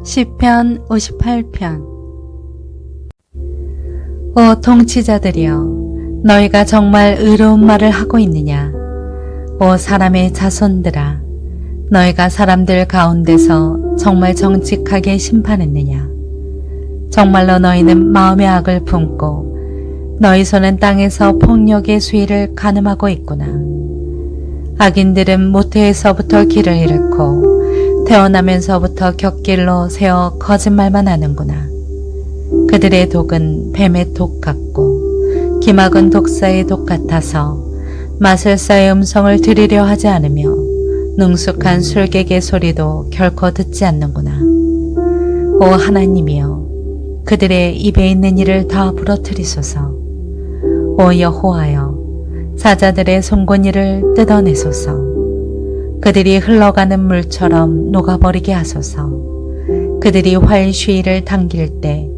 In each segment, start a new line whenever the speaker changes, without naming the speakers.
시편 58편. 오 통치자들이여, 너희가 정말 의로운 말을 하고 있느냐? 오 사람의 자손들아, 너희가 사람들 가운데서 정말 정직하게 심판했느냐? 정말로 너희는 마음의 악을 품고 너희 손은 땅에서 폭력의 수위를 가늠하고 있구나. 악인들은 모태에서부터 길을 잃고 태어나면서부터 곁길로 세워 거짓말만 하는구나. 그들의 독은 뱀의 독 같고 기막은 독사의 독 같아서 마술사의 음성을 들으려 하지 않으며 능숙한 술객의 소리도 결코 듣지 않는구나. 오 하나님이여, 그들의 입에 있는 일을 다 부러뜨리소서. 오 여호와여, 사자들의 송곳니를 뜯어내소서. 그들이 흘러가는 물처럼 녹아버리게 하소서. 그들이 활 쉬위를 당길 때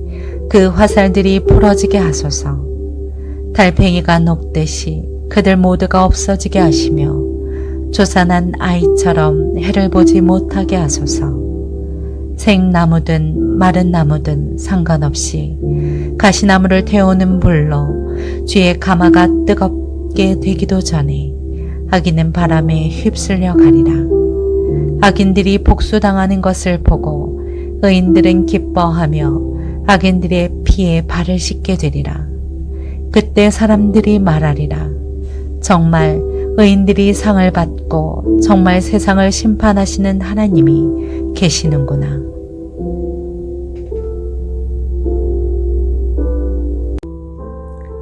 그 화살들이 부러지게 하소서. 달팽이가 녹듯이 그들 모두가 없어지게 하시며 조산한 아이처럼 해를 보지 못하게 하소서. 생나무든 마른 나무든 상관없이 가시나무를 태우는 불로 쥐의 가마가 뜨겁게 되기도 전에 악인은 바람에 휩쓸려 가리라. 악인들이 복수당하는 것을 보고 의인들은 기뻐하며 악인들의 피에 발을 씻게 되리라. 그때 사람들이 말하리라. 정말 의인들이 상을 받고 정말 세상을 심판하시는 하나님이 계시는구나.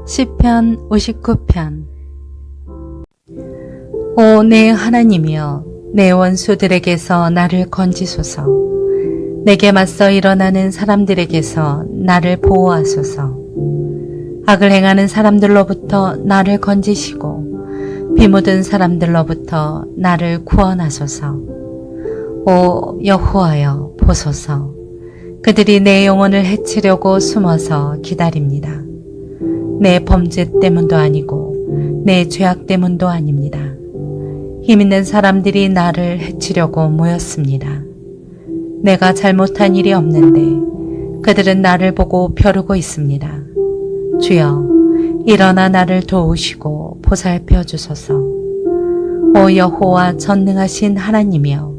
시편 59편. 오 내 하나님이여, 내 원수들에게서 나를 건지소서. 내게 맞서 일어나는 사람들에게서 나를 보호하소서. 악을 행하는 사람들로부터 나를 건지시고 피 묻은 사람들로부터 나를 구원하소서. 오 여호와여, 보소서. 그들이 내 영혼을 해치려고 숨어서 기다립니다. 내 범죄 때문도 아니고 내 죄악 때문도 아닙니다. 힘있는 사람들이 나를 해치려고 모였습니다. 내가 잘못한 일이 없는데 그들은 나를 보고 벼르고 있습니다. 주여, 일어나 나를 도우시고 보살펴 주소서. 오 여호와 전능하신 하나님이여,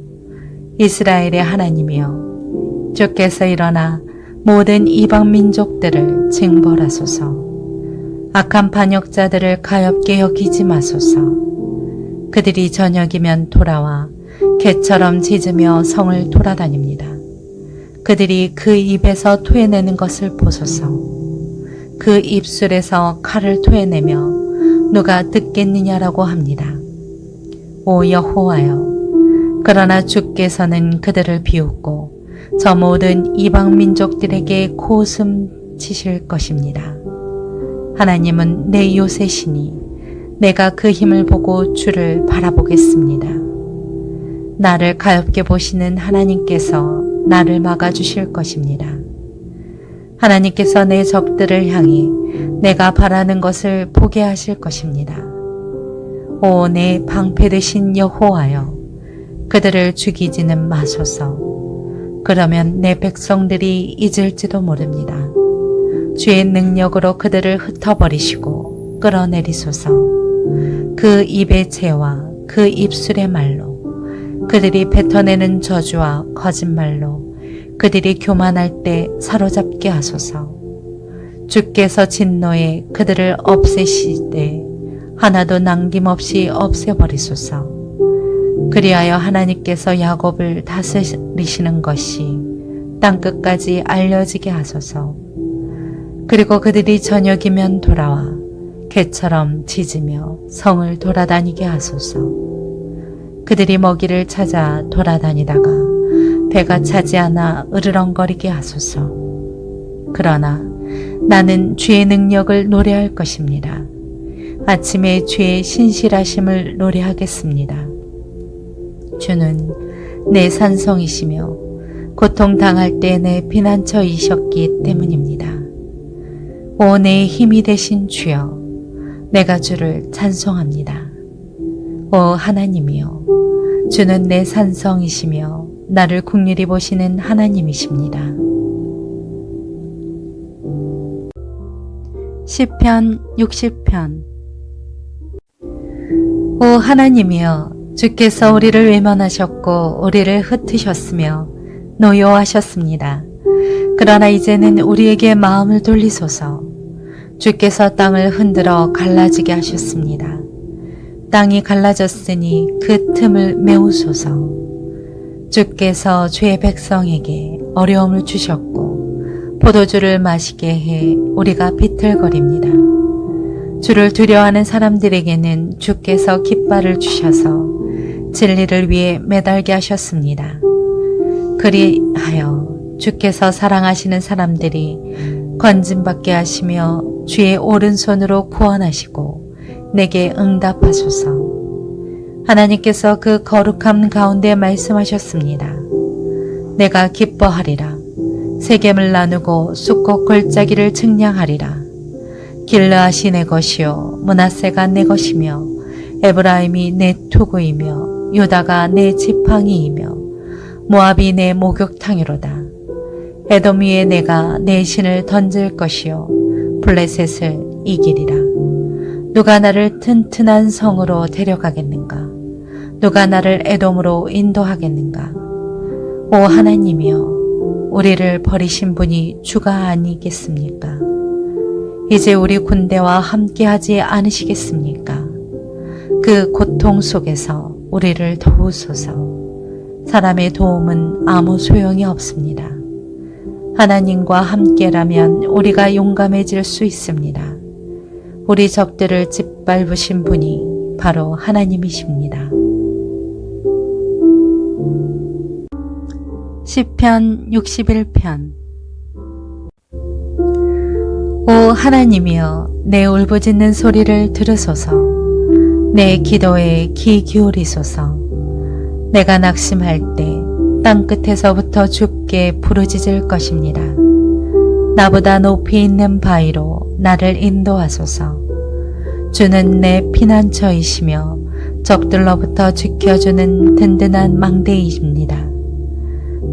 이스라엘의 하나님이여, 주께서 일어나 모든 이방 민족들을 징벌하소서. 악한 반역자들을 가엾게 여기지 마소서. 그들이 저녁이면 돌아와 개처럼 짖으며 성을 돌아다닙니다. 그들이 그 입에서 토해내는 것을 보소서. 그 입술에서 칼을 토해내며 누가 듣겠느냐라고 합니다. 오 여호와여, 그러나 주께서는 그들을 비웃고 저 모든 이방 민족들에게 코웃음 치실 것입니다. 하나님은 내 요새시니 내가 그 힘을 보고 주를 바라보겠습니다. 나를 가엾게 보시는 하나님께서 나를 막아주실 것입니다. 하나님께서 내 적들을 향해 내가 바라는 것을 보게 하실 것입니다. 오 내 방패 되신 여호와여, 그들을 죽이지는 마소서. 그러면 내 백성들이 잊을지도 모릅니다. 주의 능력으로 그들을 흩어버리시고 끌어내리소서. 그 입의 죄와 그 입술의 말로, 그들이 뱉어내는 저주와 거짓말로 그들이 교만할 때 사로잡게 하소서. 주께서 진노에 그들을 없애시되 하나도 남김없이 없애버리소서. 그리하여 하나님께서 야곱을 다스리시는 것이 땅끝까지 알려지게 하소서. 그리고 그들이 저녁이면 돌아와 개처럼 짖으며 성을 돌아다니게 하소서. 그들이 먹이를 찾아 돌아다니다가 배가 차지 않아 으르렁거리게 하소서. 그러나 나는 주의 능력을 노래할 것입니다. 아침에 주의 신실하심을 노래하겠습니다. 주는 내 산성이시며 고통당할 때 내 피난처이셨기 때문입니다. 오 내 힘이 되신 주여, 내가 주를 찬송합니다. 오 하나님이여, 주는 내 산성이시며 나를 긍휼히 보시는 하나님이십니다. 시편 60편. 오 하나님이여, 주께서 우리를 외면하셨고 우리를 흩으셨으며 노여워하셨습니다. 그러나 이제는 우리에게 마음을 돌리소서. 주께서 땅을 흔들어 갈라지게 하셨습니다. 땅이 갈라졌으니 그 틈을 메우소서. 주께서 주의 백성에게 어려움을 주셨고 포도주를 마시게 해 우리가 비틀거립니다. 주를 두려워하는 사람들에게는 주께서 깃발을 주셔서 진리를 위해 매달게 하셨습니다. 그리하여 주께서 사랑하시는 사람들이 건짐받게 하시며 주의 오른손으로 구원하시고 내게 응답하소서. 하나님께서 그 거룩함 가운데 말씀하셨습니다. 내가 기뻐하리라. 세겜을 나누고 숫꽃 골짜기를 측량하리라. 길르앗이 내 것이요 므낫세가 내 것이며 에브라임이 내 투구이며 유다가 내 지팡이이며 모압이 내 목욕탕이로다. 에돔 위에 내가 내 신을 던질 것이요 블레셋을 이기리라. 누가 나를 튼튼한 성으로 데려가겠는가? 누가 나를 에돔으로 인도하겠는가? 오 하나님이여, 우리를 버리신 분이 주가 아니겠습니까? 이제 우리 군대와 함께하지 않으시겠습니까? 그 고통 속에서 우리를 도우소서. 사람의 도움은 아무 소용이 없습니다. 하나님과 함께라면 우리가 용감해질 수 있습니다. 우리 적들을 짓밟으신 분이 바로 하나님이십니다. 시편 61편. 오 하나님이여, 내 울부짖는 소리를 들으소서. 내 기도에 귀 기울이소서. 내가 낙심할 때 땅끝에서부터 주께 부르짖을 것입니다. 나보다 높이 있는 바위로 나를 인도하소서. 주는 내 피난처이시며 적들로부터 지켜주는 든든한 망대이십니다.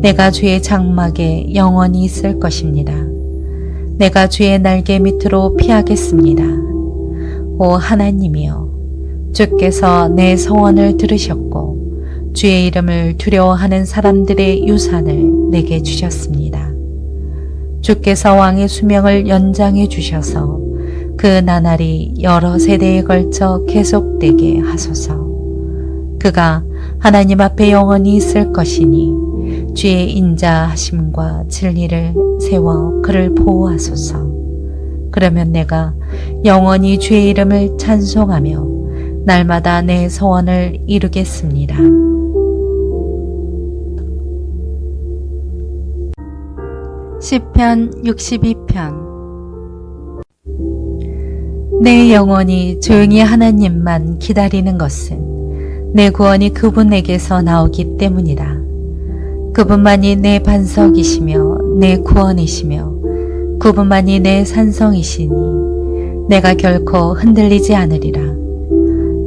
내가 주의 장막에 영원히 있을 것입니다. 내가 주의 날개 밑으로 피하겠습니다. 오 하나님이여, 주께서 내 소원을 들으셨고 주의 이름을 두려워하는 사람들의 유산을 내게 주셨습니다. 주께서 왕의 수명을 연장해 주셔서 그 나날이 여러 세대에 걸쳐 계속되게 하소서. 그가 하나님 앞에 영원히 있을 것이니 주의 인자하심과 진리를 세워 그를 보호하소서. 그러면 내가 영원히 주의 이름을 찬송하며 날마다 내 소원을 이루겠습니다. 시편 62편. 내 영혼이 조용히 하나님만 기다리는 것은 내 구원이 그분에게서 나오기 때문이다. 그분만이 내 반석이시며 내 구원이시며 그분만이 내 산성이시니 내가 결코 흔들리지 않으리라.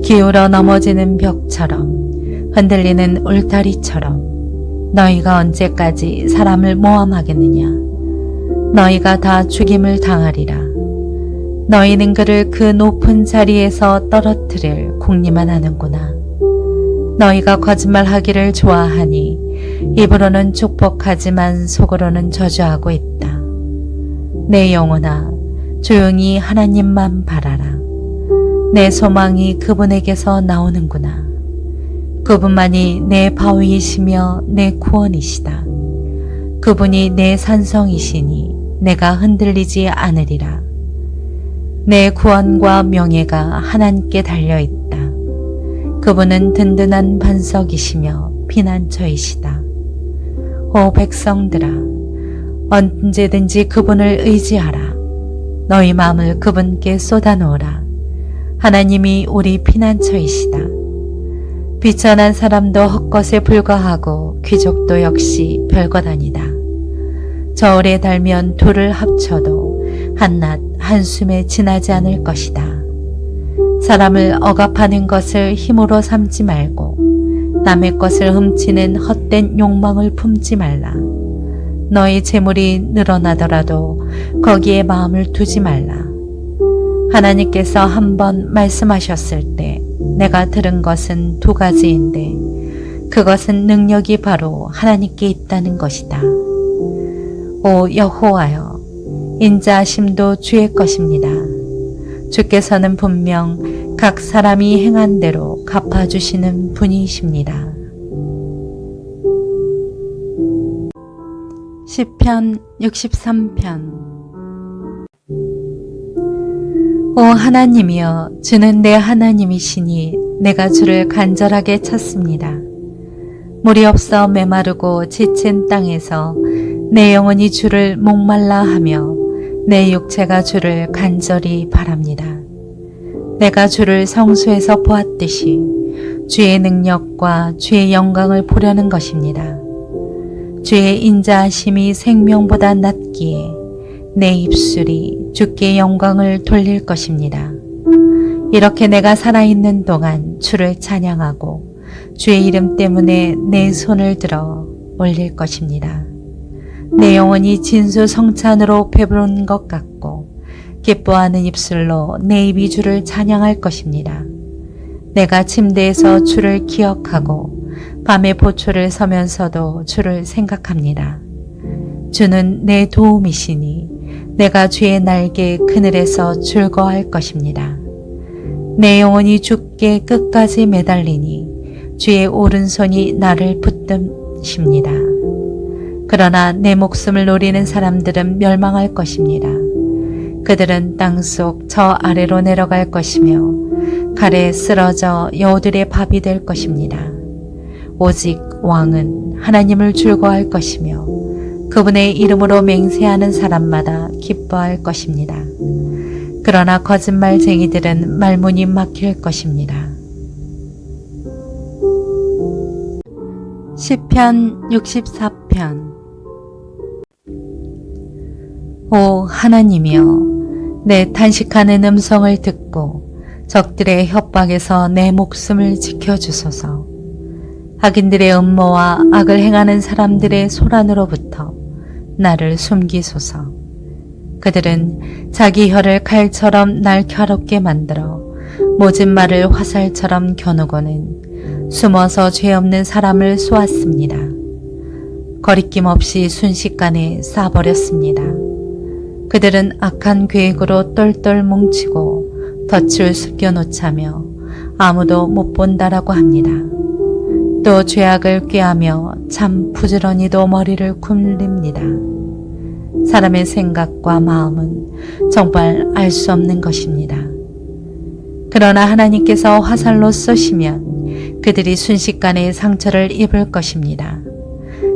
기울어 넘어지는 벽처럼 흔들리는 울타리처럼 너희가 언제까지 사람을 모함하겠느냐? 너희가 다 죽임을 당하리라. 너희는 그를 그 높은 자리에서 떨어뜨릴 궁리만 하는구나. 너희가 거짓말하기를 좋아하니 입으로는 축복하지만 속으로는 저주하고 있다. 내 영혼아, 조용히 하나님만 바라라. 내 소망이 그분에게서 나오는구나. 그분만이 내 바위이시며 내 구원이시다. 그분이 내 산성이시니 내가 흔들리지 않으리라. 내 구원과 명예가 하나님께 달려있다. 그분은 든든한 반석이시며 피난처이시다. 오 백성들아, 언제든지 그분을 의지하라. 너희 마음을 그분께 쏟아놓으라. 하나님이 우리 피난처이시다. 비천한 사람도 헛것에 불과하고 귀족도 역시 별것 아니다. 저울에 달면 둘을 합쳐도 한낮 한숨에 지나지 않을 것이다. 사람을 억압하는 것을 힘으로 삼지 말고 남의 것을 훔치는 헛된 욕망을 품지 말라. 너의 재물이 늘어나더라도 거기에 마음을 두지 말라. 하나님께서 한번 말씀하셨을 때 내가 들은 것은 두 가지인데 그것은 능력이 바로 하나님께 있다는 것이다. 오 여호와여, 인자하심도 주의 것입니다. 주께서는 분명 각 사람이 행한 대로 갚아주시는 분이십니다. 시편 63편. 오 하나님이여, 주는 내 하나님이시니 내가 주를 간절하게 찾습니다. 물이 없어 메마르고 지친 땅에서 내 영혼이 주를 목말라 하며 내 육체가 주를 간절히 바랍니다. 내가 주를 성소에서 보았듯이 주의 능력과 주의 영광을 보려는 것입니다. 주의 인자하심이 생명보다 낫기에 내 입술이 주께 영광을 돌릴 것입니다. 이렇게 내가 살아있는 동안 주를 찬양하고 주의 이름 때문에 내 손을 들어 올릴 것입니다. 내 영혼이 진수성찬으로 배부른 것 같고 기뻐하는 입술로 내 입이 주를 찬양할 것입니다. 내가 침대에서 주를 기억하고 밤에 보초를 서면서도 주를 생각합니다. 주는 내 도움이시니 내가 주의 날개 그늘에서 즐거워할 것입니다. 내 영혼이 주께 끝까지 매달리니 주의 오른손이 나를 붙드십니다. 그러나 내 목숨을 노리는 사람들은 멸망할 것입니다. 그들은 땅속 저 아래로 내려갈 것이며 칼에 쓰러져 여우들의 밥이 될 것입니다. 오직 왕은 하나님을 즐거워할 것이며 그분의 이름으로 맹세하는 사람마다 기뻐할 것입니다. 그러나 거짓말쟁이들은 말문이 막힐 것입니다. 시편 64편. 오 하나님이여, 내 탄식하는 음성을 듣고 적들의 협박에서 내 목숨을 지켜주소서. 악인들의 음모와 악을 행하는 사람들의 소란으로부터 나를 숨기소서. 그들은 자기 혀를 칼처럼 날카롭게 만들어 모진 말을 화살처럼 겨누고는 숨어서 죄 없는 사람을 쏘았습니다. 거리낌 없이 순식간에 쏴버렸습니다. 그들은 악한 계획으로 똘똘 뭉치고 덫을 숨겨놓자며 아무도 못 본다라고 합니다. 또 죄악을 꾀하며 참 부지런히도 머리를 굴립니다. 사람의 생각과 마음은 정말 알 수 없는 것입니다. 그러나 하나님께서 화살로 쏘시면 그들이 순식간에 상처를 입을 것입니다.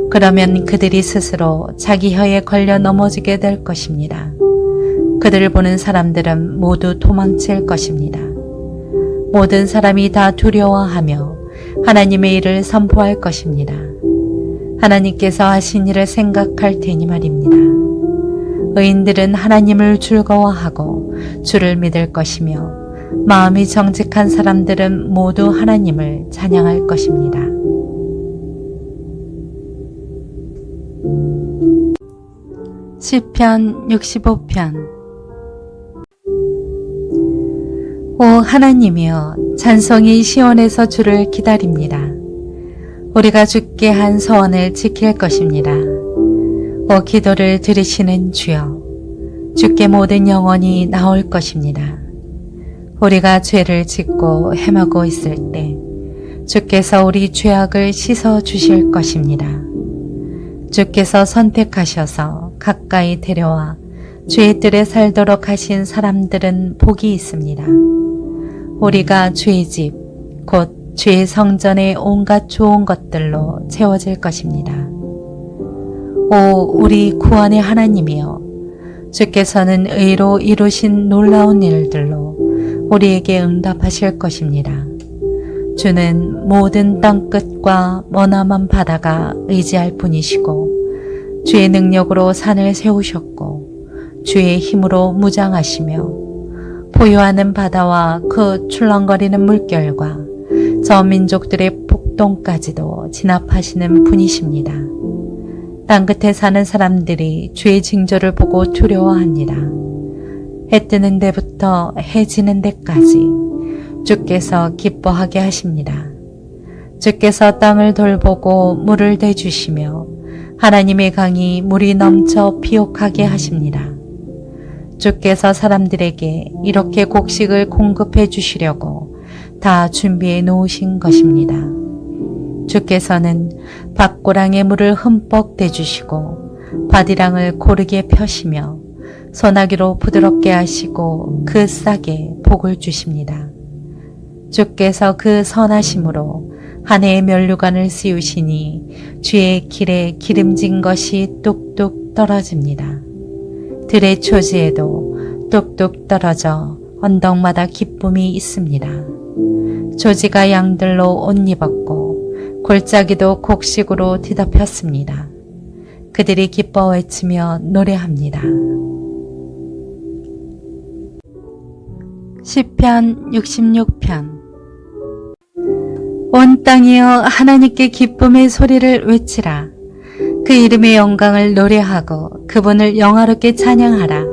그러면 그들이 스스로 자기 혀에 걸려 넘어지게 될 것입니다. 그들을 보는 사람들은 모두 도망칠 것입니다. 모든 사람이 다 두려워하며 하나님의 일을 선포할 것입니다. 하나님께서 하신 일을 생각할 테니 말입니다. 의인들은 하나님을 즐거워하고 주를 믿을 것이며 마음이 정직한 사람들은 모두 하나님을 찬양할 것입니다. 시편 65편. 오 하나님이여, 찬송이 시온에서 주를 기다립니다. 우리가 주께 한 서원을 지킬 것입니다. 오 기도를 들으시는 주여, 주께 모든 영혼이 나올 것입니다. 우리가 죄를 짓고 헤매고 있을 때 주께서 우리 죄악을 씻어 주실 것입니다. 주께서 선택하셔서 가까이 데려와 주의 뜰에 살도록 하신 사람들은 복이 있습니다. 우리가 주의 집, 곧 주의 성전의 온갖 좋은 것들로 채워질 것입니다. 오 우리 구원의 하나님이여, 주께서는 의로 이루신 놀라운 일들로 우리에게 응답하실 것입니다. 주는 모든 땅끝과 머나먼 바다가 의지할 분이시고 주의 능력으로 산을 세우셨고 주의 힘으로 무장하시며 포효하는 바다와 그 출렁거리는 물결과 저 민족들의 폭동까지도 진압하시는 분이십니다. 땅끝에 사는 사람들이 주의 징조를 보고 두려워합니다. 해 뜨는 데부터 해 지는 데까지 주께서 기뻐하게 하십니다. 주께서 땅을 돌보고 물을 대주시며 하나님의 강이 물이 넘쳐 비옥하게 하십니다. 주께서 사람들에게 이렇게 곡식을 공급해 주시려고 다 준비해 놓으신 것입니다. 주께서는 밭고랑에 물을 흠뻑 대주시고 바디랑을 고르게 펴시며 소나기로 부드럽게 하시고 그 싹에 복을 주십니다. 주께서 그 선하심으로 한 해의 면류관을 씌우시니 주의 길에 기름진 것이 뚝뚝 떨어집니다. 들의 초지에도 뚝뚝 떨어져 언덕마다 기쁨이 있습니다. 조지가 양들로 옷 입었고 골짜기도 곡식으로 뒤덮였습니다. 그들이 기뻐 외치며 노래합니다. 시편 66편. 온 땅이여 하나님께 기쁨의 소리를 외치라. 그 이름의 영광을 노래하고 그분을 영화롭게 찬양하라.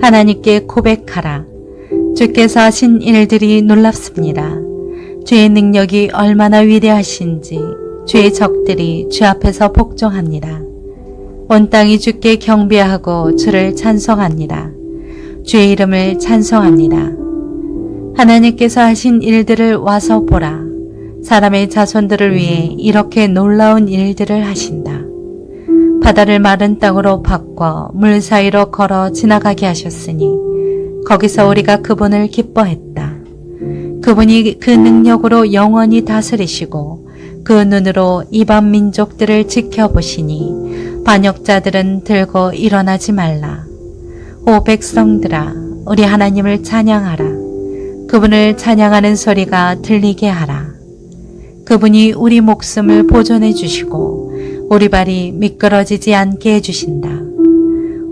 하나님께 고백하라. 주께서 하신 일들이 놀랍습니다. 주의 능력이 얼마나 위대하신지 주의 적들이 주 앞에서 복종합니다. 온 땅이 주께 경배하고 주를 찬송합니다. 주의 이름을 찬송합니다. 하나님께서 하신 일들을 와서 보라. 사람의 자손들을 위해 이렇게 놀라운 일들을 하신다. 바다를 마른 땅으로 바꿔 물 사이로 걸어 지나가게 하셨으니 거기서 우리가 그분을 기뻐했다. 그분이 그 능력으로 영원히 다스리시고 그 눈으로 이방 민족들을 지켜보시니 반역자들은 들고 일어나지 말라. 오 백성들아, 우리 하나님을 찬양하라. 그분을 찬양하는 소리가 들리게 하라. 그분이 우리 목숨을 보존해 주시고 우리 발이 미끄러지지 않게 해주신다.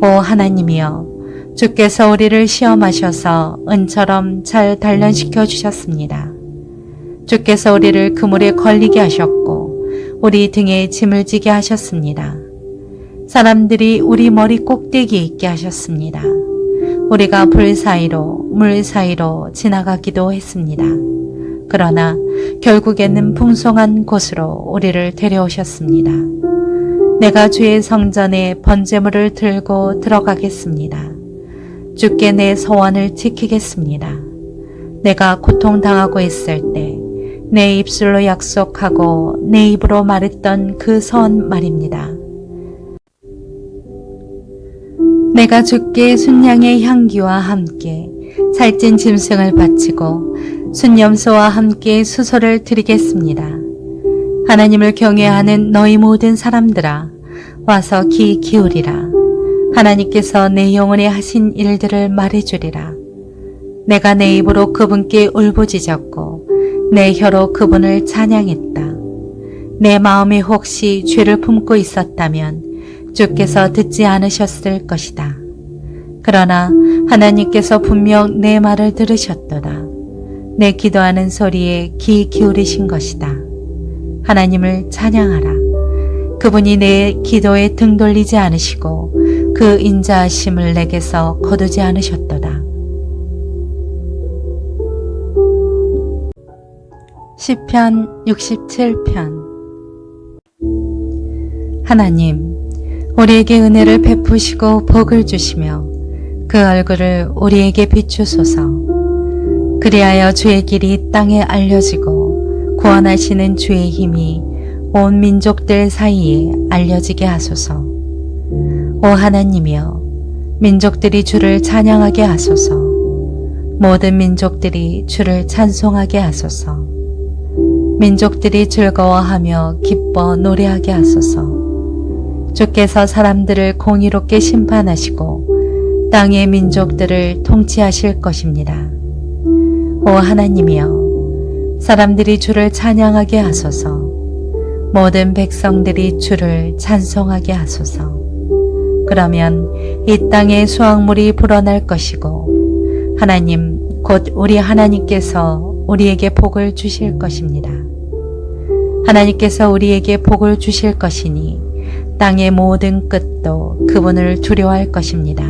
오 하나님이여, 주께서 우리를 시험하셔서 은처럼 잘 단련시켜 주셨습니다. 주께서 우리를 그물에 걸리게 하셨고 우리 등에 짐을 지게 하셨습니다. 사람들이 우리 머리 꼭대기에 있게 하셨습니다. 우리가 불 사이로 물 사이로 지나가기도 했습니다. 그러나 결국에는 풍성한 곳으로 우리를 데려오셨습니다. 내가 주의 성전에 번제물을 들고 들어가겠습니다. 주께 내 소원을 지키겠습니다. 내가 고통당하고 있을 때 내 입술로 약속하고 내 입으로 말했던 그 선 말입니다. 내가 주께 순양의 향기와 함께 살찐 짐승을 바치고 순염소와 함께 수소를 드리겠습니다. 하나님을 경외하는 너희 모든 사람들아, 와서 귀 기울이라. 하나님께서 내 영혼에 하신 일들을 말해주리라. 내가 내 입으로 그분께 울부짖었고 내 혀로 그분을 찬양했다. 내 마음에 혹시 죄를 품고 있었다면 주께서 듣지 않으셨을 것이다. 그러나 하나님께서 분명 내 말을 들으셨도다. 내 기도하는 소리에 귀 기울이신 것이다. 하나님을 찬양하라. 그분이 내 기도에 등 돌리지 않으시고 그 인자하심을 내게서 거두지 않으셨도다. 시편 67편. 하나님, 우리에게 은혜를 베푸시고 복을 주시며 그 얼굴을 우리에게 비추소서. 그리하여 주의 길이 땅에 알려지고 구원하시는 주의 힘이 온 민족들 사이에 알려지게 하소서. 오 하나님이여, 민족들이 주를 찬양하게 하소서. 모든 민족들이 주를 찬송하게 하소서. 민족들이 즐거워하며 기뻐 노래하게 하소서. 주께서 사람들을 공의롭게 심판하시고 땅의 민족들을 통치하실 것입니다. 오 하나님이여, 사람들이 주를 찬양하게 하소서. 모든 백성들이 주를 찬송하게 하소서. 그러면 이 땅에 수확물이 불어날 것이고 하나님 곧 우리 하나님께서 우리에게 복을 주실 것입니다. 하나님께서 우리에게 복을 주실 것이니 땅의 모든 끝도 그분을 두려워할 것입니다.